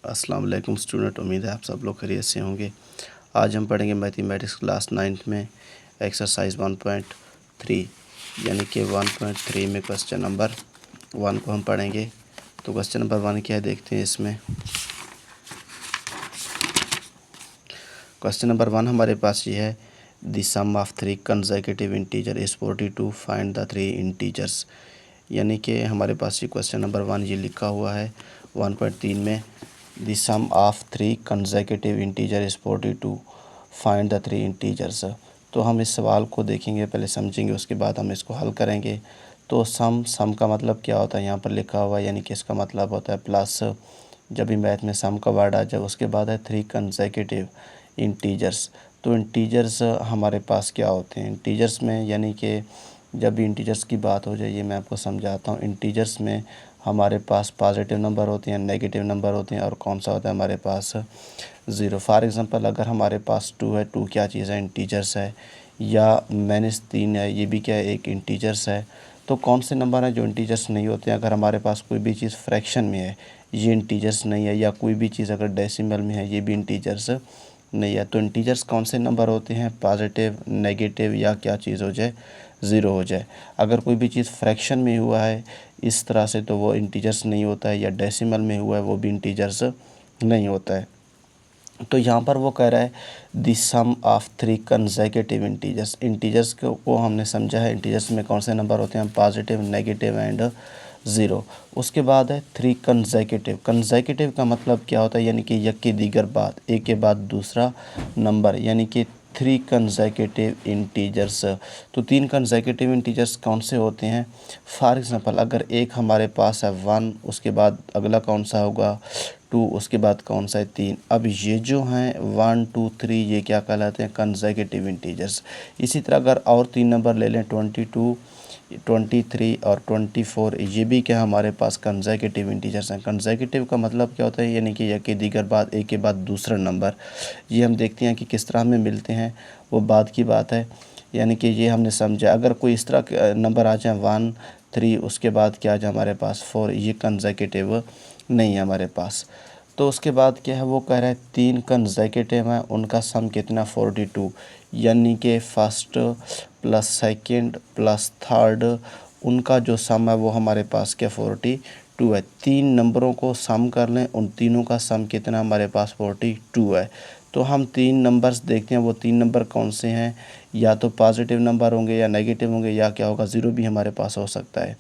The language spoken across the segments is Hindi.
अस्सलाम वालेकुम स्टूडेंट, उम्मीद है आप सब लोग खैरियत से होंगे। आज हम पढ़ेंगे मैथमेटिक्स क्लास 9th में एक्सरसाइज 1.3 यानी कि 1.3 में क्वेश्चन नंबर 1 को हम पढ़ेंगे। तो क्वेश्चन नंबर 1 क्या है देखते हैं। इसमें क्वेश्चन नंबर 1 हमारे पास ये है, the sum of 3 consecutive integer is 42, find the 3 integers. यानी कि हमारे पास ये क्वेश्चन नंबर 1 ये लिखा हुआ है 1.3 में, the sum of 3 consecutive integer is 42, find the 3 integers. तो हम इस सवाल को देखेंगे, पहले समझेंगे, उसके बाद हम इसको हल करेंगे। तो सम का मतलब क्या होता है यहाँ पर लिखा हुआ है, यानी कि इसका मतलब होता है प्लस, जब भी मैथ में सम का वर्ड आ जाए उसके बाद है 3 कंसेक्यूटिव इंटीजर्स। तो इंटीजर्स हमारे पास क्या होते हैं इंटीजर्स में, यानी कि जब भी इंटीजर्स की बात हो जाए, ये मैं आपको समझाता हूँ। इंटीजर्स में हमारे पास पॉजिटिव नंबर होते हैं, नेगेटिव नंबर होते हैं, और कौन सा होता है हमारे पास 0। फॉर एग्ज़ाम्पल अगर हमारे पास 2 है, 2 क्या चीज़ है, इंटीजर्स है। या -3 है, ये भी क्या है, एक इंटीजर्स है। तो कौन से नंबर हैं जो इंटीजर्स नहीं होते हैं? अगर हमारे पास कोई भी चीज़ फ्रैक्शन में है, ये इंटीजर्स नहीं है। या कोई भी चीज़ अगर डेसिमल में है, ये भी इंटीजर्स नहीं है। तो इंटीजर्स कौन से नंबर होते हैं? पॉजिटिव, नेगेटिव, या क्या चीज़ हो जाए, 0 हो जाए। अगर कोई भी चीज़ फ्रैक्शन में हुआ है इस तरह से, तो वो इंटीजर्स नहीं होता है। या डेसिमल में हुआ है, वो भी इंटीजर्स नहीं होता है। तो यहाँ पर वो कह रहा है the sum of 3 consecutive integers. Integers को हमने समझा है, इंटीजर्स में कौन से नंबर होते हैं, पॉजिटिव, नेगेटिव एंड 0। उसके बाद है 3 कंसेक्यूटिव। कंसेक्यूटिव का मतलब क्या होता है, यानी कि एक के दीगर बाद, एक के बाद दूसरा नंबर, यानी कि 3 कंसेक्यूटिव इंटीजर्स। तो 3 कंसेक्यूटिव इंटीजर्स कौन से होते हैं? फॉर एग्ज़ाम्पल अगर एक हमारे पास है 1, उसके बाद अगला कौन सा होगा 2, उसके बाद कौन सा है 3। अब ये जो हैं 1 2 3, ये क्या कहलाते हैं, कंसेक्यूटिव इंटीजर्स। इसी तरह अगर और 3 नंबर ले लें, 22, 23 और 24, ये भी क्या हमारे पास कंसेक्यूटिव इंटीजर्स हैं। कंसेक्यूटिव का मतलब क्या होता है, यानी कि एक के दीगर बाद, एक के बाद दूसरा नंबर। ये हम देखते हैं कि किस तरह हमें मिलते हैं, वो बाद की बात है। यानी कि ये हमने समझा। अगर कोई इस तरह के नंबर आ जाए 1 3, उसके बाद क्या आ जाए हमारे पास 4, ये कंसेक्यूटिव नहीं है हमारे पास। तो उसके बाद क्या है, वो कह रहा है 3 कंसेक्यूटिव हैं, उनका सम कितना, 42। यानी कि first plus second plus third, उनका जो सम है वो हमारे पास क्या 42 है। 3 नंबरों को सम कर लें, उन तीनों का सम कितना हमारे पास 42 है। तो हम 3 नंबर्स देखते हैं, वो 3 नंबर कौन से हैं? या तो पॉजिटिव नंबर होंगे, या नेगेटिव होंगे, या क्या होगा, 0 भी हमारे पास हो सकता है।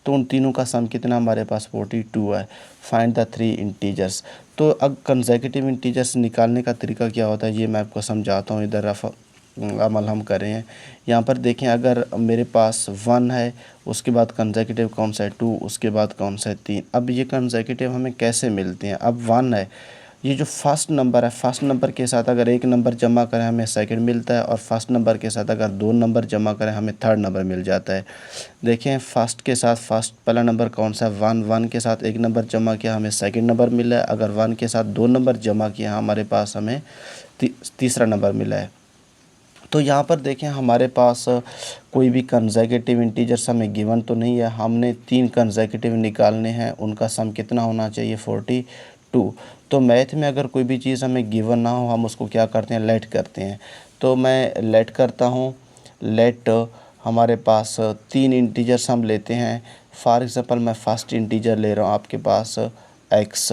तो उन तीनों का सम कितना हमारे पास 42 है। Find the 3 integers. तो अब कंसेक्यूटिव इंटीजर्स निकालने का तरीका क्या होता है, ये मैं आपको समझाता हूँ। इधर अमल हम कर रहे हैं। यहाँ पर देखें, अगर मेरे पास 1 है, उसके बाद कंसेक्यूटिव कौन सा है 2, उसके बाद कौन सा है 3। अब ये कंसेक्यूटिव हमें कैसे मिलते हैं? अब 1 है, ये जो फर्स्ट नंबर है, फर्स्ट नंबर के साथ अगर एक नंबर जमा करें हमें सेकंड मिलता है, और फर्स्ट नंबर के साथ अगर 2 नंबर जमा करें हमें थर्ड नंबर मिल जाता है। देखें, फर्स्ट के साथ फर्स्ट पहला नंबर कौन सा है, 1, 1 के साथ एक नंबर जमा किया हमें सेकंड नंबर मिला है। अगर 1 के साथ 2 नंबर जमा किया हमारे पास हमें तीसरा नंबर मिला है। तो यहाँ पर देखें, हमारे पास कोई भी कंसेक्यूटिव इंटीजर्स हमें गिवन तो नहीं है। हमने 3 कंसेक्यूटिव निकालने हैं, उनका सम कितना होना चाहिए, 42। तो मैथ में अगर कोई भी चीज़ हमें गिवन ना हो, हम उसको क्या करते हैं, लेट करते हैं। तो मैं लेट करता हूँ। लेट हमारे पास 3 इंटीजर्स हम लेते हैं। फॉर एग्ज़ाम्पल मैं फर्स्ट इंटीजर ले रहा हूँ आपके पास x।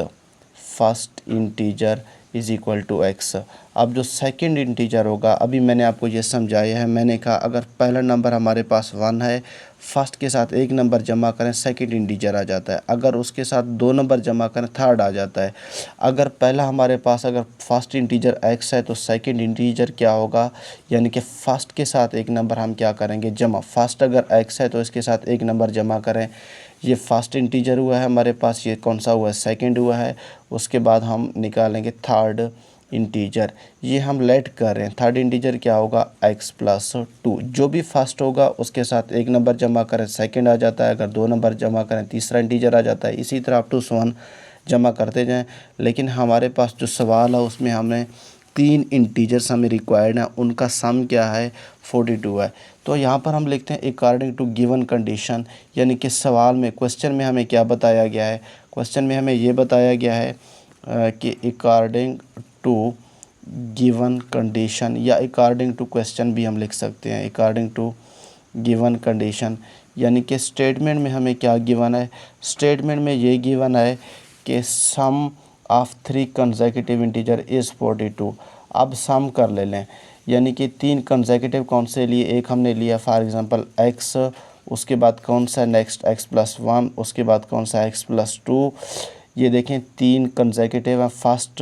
First integer is equal to x। अब जो सेकंड इंटीजर होगा, अभी मैंने आपको ये समझाया है। मैंने कहा अगर पहला नंबर हमारे पास 1 है, फर्स्ट के साथ एक नंबर जमा करें सेकंड इंटीजर आ जाता है। अगर उसके साथ 2 नंबर जमा करें थर्ड आ जाता है। अगर पहला हमारे पास अगर फर्स्ट इंटीजर x है, तो सेकंड इंटीजर क्या होगा, यानी कि फर्स्ट के साथ एक नंबर हम क्या करेंगे, जमा। फर्स्ट अगर x है तो इसके साथ एक नंबर जमा करें। ये फर्स्ट इंटीजर हुआ है हमारे पास, ये कौन सा हुआ है, सेकंड हुआ है। उसके बाद हम निकालेंगे थर्ड इंटीजर। ये हम लेट कर रहे हैं। थर्ड इंटीजर क्या होगा, x प्लस 2। जो भी फर्स्ट होगा उसके साथ एक नंबर जमा करें सेकंड आ जाता है, अगर 2 नंबर जमा करें तीसरा इंटीजर आ जाता है। इसी तरह अप टू 1 जमा करते जाएं। लेकिन हमारे पास जो सवाल है उसमें हमें 3 इंटीजर्स हमें रिक्वायर्ड हैं, उनका सम क्या है, 42 है। तो यहाँ पर हम लिखते हैं अकॉर्डिंग टू गिवन कंडीशन, यानी कि सवाल में, क्वेश्चन में हमें क्या बताया गया है। क्वेश्चन में हमें ये बताया गया है कि अकॉर्डिंग टू गिवन कंडीशन या अकॉर्डिंग टू क्वेश्चन भी हम लिख सकते हैं। अकॉर्डिंग टू गिवन कंडीशन यानी कि स्टेटमेंट में हमें क्या गिवन है, स्टेटमेंट में ये गिवन है कि सम ऑफ 3 कंसेक्यूटिव इंटीजर इज़ 42। अब सम कर ले लें, यानी कि 3 कंसेक्यूटिव कौन से लिए, एक हमने लिया फॉर एग्जांपल x, उसके बाद कौन सा नेक्स्ट x+1, उसके बाद कौन सा x+2। ये देखें 3 कंसेक्यूटिव हैं, फर्स्ट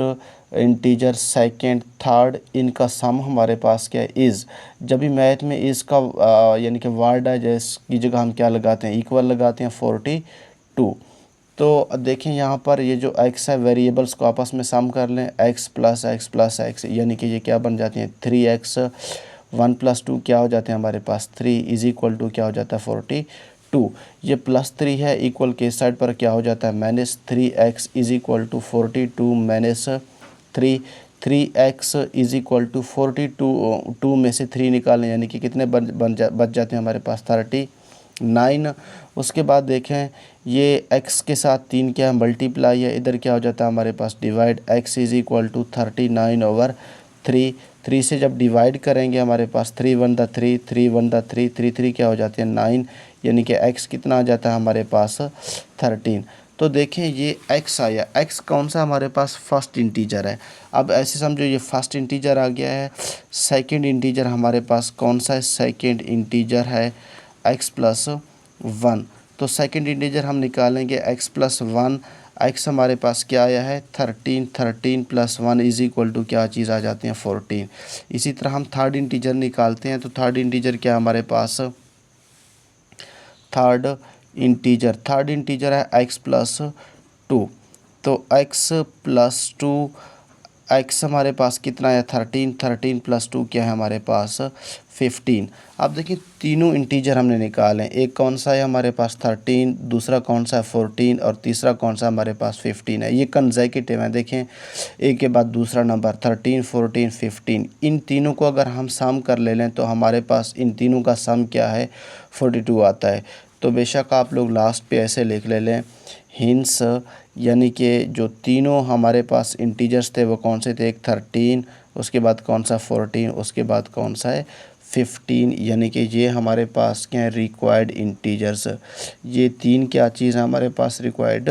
इंटीजर, सेकंड, थर्ड, इनका सम हमारे पास क्या है, इज़। जब भी मैथ में इज़ का यानी कि वर्ड है जिसकी जगह हम क्या लगाते हैं, इक्वल लगाते हैं 42। तो देखें यहाँ पर ये जो x है वेरिएबल्स को आपस में सम कर लें, x प्लस x यानी कि ये क्या बन जाती हैं 3x, 1+2 क्या हो जाते हैं हमारे पास 3 इज इक्वल टू क्या हो जाता है 42। ये +3 है, इक्वल के साइड पर क्या हो जाता है -3x is equal to 42 minus 3। 3x is equal to 42, 2 में से 3 निकालें यानी कि कितने बच जाते हैं हमारे पास 39। उसके बाद देखें ये x के साथ 3 क्या है मल्टीप्लाई है, इधर क्या हो जाता है हमारे पास divide, x is equal to 39/3। 3 से जब डिवाइड करेंगे हमारे पास 3 1 दा 3, 3 1 दा 3, 3 3 क्या हो जाती है 9, यानी कि x कितना आ जाता है हमारे पास 13। तो देखें ये x आया, x कौन सा हमारे पास फर्स्ट इंटीजर है। अब ऐसे समझो ये फर्स्ट इंटीजर आ गया है, सेकंड इंटीजर हमारे पास कौन सा है, सेकंड इंटीजर है x+1। तो सेकंड इंटीजर हम निकालेंगे x+1, x हमारे पास क्या आया है 13, 13 + 1 इज इक्वल टू क्या चीज़ आ जाती है 14। इसी तरह हम थर्ड इंटीजर निकालते हैं, तो थर्ड इंटीजर क्या हमारे पास, थर्ड इंटीजर है x+2। तो x+2, x हमारे पास कितना है 13, 13 + 2 क्या है हमारे पास 15। अब देखिए तीनों इंटीजर हमने निकाले, एक कौन सा है हमारे पास 13, दूसरा कौन सा है 14 और तीसरा कौन सा हमारे पास 15 है। ये कंसेक्यूटिव है, देखें एक के बाद दूसरा नंबर 13, 14, 15। इन तीनों को अगर हम सम कर ले लें तो हमारे पास इन तीनों का सम क्या है 42 आता है। तो बेशक आप लोग लास्ट पे ऐसे लिख ले लें हिंस, यानी कि जो तीनों हमारे पास इंटीजर्स थे वो कौन से थे, एक 13, उसके बाद कौन सा 14, उसके बाद कौन सा है 15, यानी कि ये हमारे पास क्या है रिक्वायर्ड इंटीजर्स। ये 3 क्या चीज़ हमारे पास रिक्वायर्ड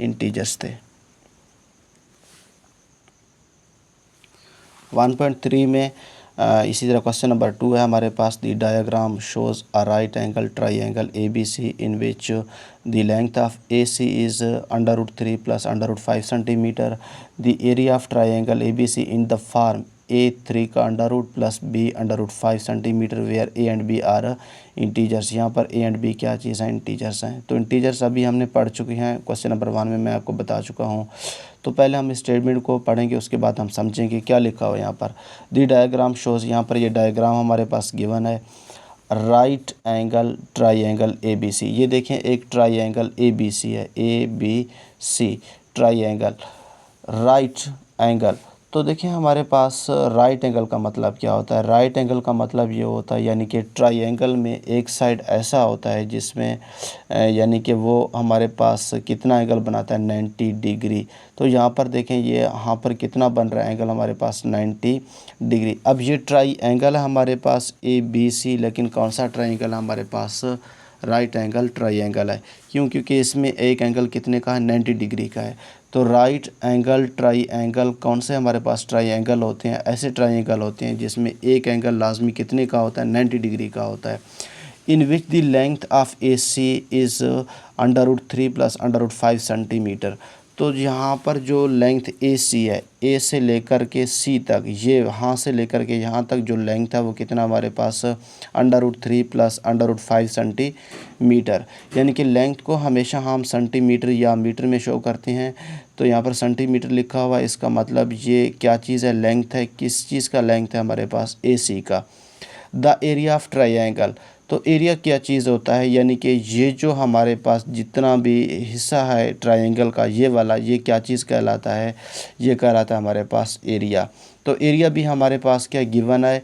इंटीजर्स थे। 1.3 में इसी तरह क्वेश्चन नंबर 2 है हमारे पास, the diagram shows a right angle triangle ABC in which the length of AC is √3 + √5 centimetre. The area of triangle ABC in the form A3 का √ + B √5 centimetre where A and B are integers. यहाँ पर A एंड B क्या चीज़ है इंटीजर्स हैं। तो इंटीजर्स अभी हमने पढ़ चुके हैं, क्वेश्चन नंबर 1 में मैं आपको बता चुका हूँ। तो पहले हम स्टेटमेंट को पढ़ेंगे, उसके बाद हम समझेंगे क्या लिखा हुआ है यहाँ पर। दी डायग्राम शोज़, यहाँ पर ये डायग्राम हमारे पास गिवन है, राइट एंगल ट्राइंगल ABC। ये देखें एक ट्राइंगल ABC है, ABC ट्राइंगल राइट एंगल। तो देखिए हमारे पास राइट एंगल का मतलब क्या होता है, राइट एंगल का मतलब ये होता है यानी कि ट्राइंगल में एक साइड ऐसा होता है जिसमें यानी कि वो हमारे पास कितना एंगल बनाता है 90 डिग्री। तो यहाँ पर देखें ये यहाँ पर कितना बन रहा है एंगल हमारे पास 90 डिग्री। अब ये ट्राइंगल है हमारे पास ABC, लेकिन कौन सा ट्राइंगल है हमारे पास राइट एंगल ट्राइंगल है। क्यों, क्योंकि इसमें एक एंगल कितने का है 90 डिग्री का है। तो राइट एंगल ट्राइंगल कौन से हमारे पास ट्राइंगल होते हैं, ऐसे ट्राइंगल होते हैं जिसमें एक एंगल लाजमी कितने का होता है 90 डिग्री का होता है। In which the length of AC is √3 + √5 centimetre. तो यहाँ पर जो लेंथ AC है, A से लेकर के C तक, ये यहाँ से लेकर के यहाँ तक जो लेंथ है वो कितना हमारे पास √3 + √5 सेंटीमीटर। यानी कि लेंथ को हमेशा हम सेंटीमीटर या मीटर में शो करते हैं। तो यहाँ पर सेंटीमीटर लिखा हुआ है, इसका मतलब ये क्या चीज़ है, लेंथ है, किस चीज़ का लेंथ है हमारे पास AC का। द एरिया ऑफ ट्राइंगल, तो एरिया क्या चीज़ होता है, यानी कि ये जो हमारे पास जितना भी हिस्सा है ट्रायंगल का ये वाला, ये क्या चीज़ कहलाता है, ये कहलाता है हमारे पास एरिया। तो एरिया भी हमारे पास क्या गिवन है,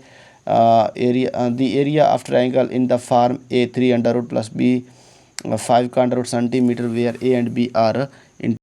the area of triangle in the form A3 √+ B 5 का √ centimetre where A and B are